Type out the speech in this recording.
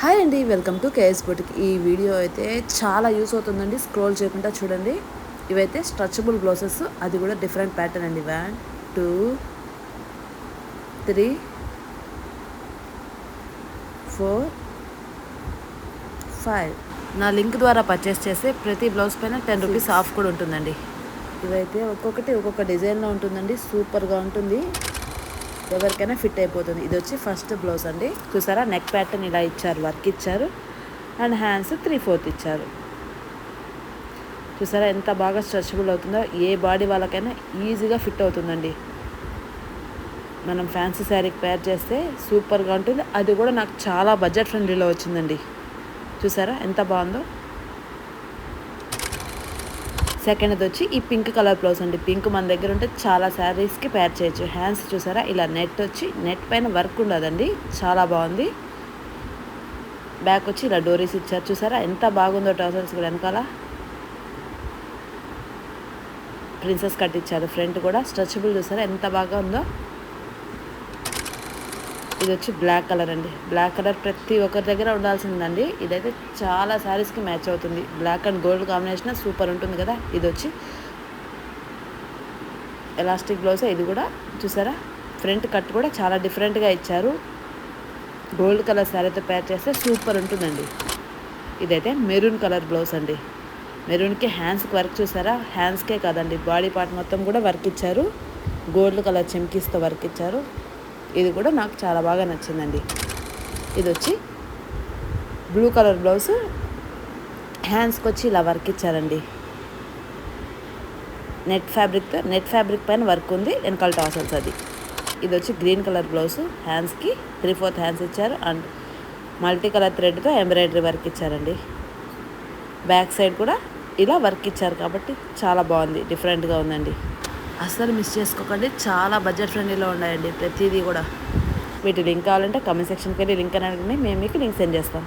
Hi అండి, welcome to KS boutique. ఈ video అయితే చాలా యూస్ అవుతుందండి. స్క్రోల్ చేయకుండా చూడండి. ఇవైతే స్ట్రెచబుల్ బ్లౌజెస్, అది కూడా డిఫరెంట్ ప్యాటర్న్ అండి. 1 2 3 4 5. నా లింక్ ద్వారా పర్చేస్ చేస్తే ప్రతి బ్లౌజ్ పైన 10 రూపీస్ ఆఫ్ కూడా ఉంటుందండి. ఇవైతే ఒక్కొక్కటి ఒక్కొక్క డిజైన్లో ఉంటుందండి. సూపర్గా ఉంటుంది, ఎవరికైనా ఫిట్ అయిపోతుంది. ఇది వచ్చి ఫస్ట్ బ్లౌజ్ అండి. చూసారా, నెక్ ప్యాటర్న్ ఇలా ఇచ్చారు, వర్క్ ఇచ్చారు, అండ్ హ్యాండ్స్ 3/4 ఇచ్చారు. చూసారా ఎంత బాగా స్ట్రెచబుల్ అవుతుందో. ఏ బాడీ వాళ్ళకైనా ఈజీగా ఫిట్ అవుతుందండి. మనం ఫ్యాన్సీ శారీకి పేర్ చేస్తే సూపర్గా ఉంటుంది. అది కూడా నాకు చాలా బడ్జెట్ ఫ్రెండ్లీలో వచ్చిందండి. చూసారా ఎంత బాగుందో. సెకండ్ది వచ్చి ఈ పింక్ కలర్ బ్లౌజ్ అండి. పింక్ మన దగ్గర ఉంటే చాలా శారీస్కి పేర్ చేయొచ్చు. హ్యాండ్స్ చూసారా, ఇలా నెట్ వచ్చి నెట్ పైన వర్క్ ఉండదండి, చాలా బాగుంది. బ్యాక్ వచ్చి ఇలా డోరీస్ ఇచ్చారు. చూసారా ఎంత బాగుందో. టర్సల్స్ కూడా వెనకాల ప్రిన్సెస్ కట్ ఇచ్చారు. ఫ్రంట్ కూడా స్ట్రెచబుల్. చూసారా ఎంత బాగా ఉందో. ఇది వచ్చి బ్లాక్ కలర్ అండి. బ్లాక్ కలర్ ప్రతి ఒక్కరి దగ్గర ఉండాల్సిందండి. ఇదైతే చాలా శారీస్కి మ్యాచ్ అవుతుంది. Black and gold combination super ఉంటుంది కదా. ఇది వచ్చి ఎలాస్టిక్ బ్లౌజ్. ఇది కూడా చూసారా, ఫ్రంట్ కట్ కూడా చాలా డిఫరెంట్గా ఇచ్చారు. గోల్డ్ కలర్ శారీతో పేర్ చేస్తే సూపర్ ఉంటుందండి. ఇదైతే మెరూన్ కలర్ బ్లౌజ్ అండి. మెరూన్కి హ్యాండ్స్కి వర్క్ చూసారా, హ్యాండ్స్కే కాదండి బాడీ పార్ట్ మొత్తం కూడా వర్క్ ఇచ్చారు. గోల్డ్ కలర్ చెమ్కీస్తో వర్క్ ఇచ్చారు. ఇది కూడా నాకు చాలా బాగా నచ్చిందండి. ఇది వచ్చి బ్లూ కలర్ బ్లౌజ్, హ్యాండ్స్కి వచ్చి ఇలా వర్క్ ఇచ్చారండి. నెట్ ఫ్యాబ్రిక్ పైన వర్క్ ఉంది, వెనకాల టాసల్స్ అది. ఇది వచ్చి గ్రీన్ కలర్ బ్లౌజ్, హ్యాండ్స్కి 3/4 హ్యాండ్స్ ఇచ్చారు, అండ్ మల్టీ కలర్ థ్రెడ్తో ఎంబ్రాయిడరీ వర్క్ ఇచ్చారండి. బ్యాక్ సైడ్ కూడా ఇలా వర్క్ ఇచ్చారు కాబట్టి చాలా బాగుంది, డిఫరెంట్గా ఉందండి. అస్సలు మిస్ చేసుకోకండి, చాలా బడ్జెట్ ఫ్రెండ్లీలో ఉన్నాయండి ప్రతిదీ కూడా. వీటి లింక్ కావాలంటే కామెంట్ సెక్షన్కి వెళ్ళి లింక్ అని అడగండి, మేము మీకు లింక్ సెండ్ చేస్తాం.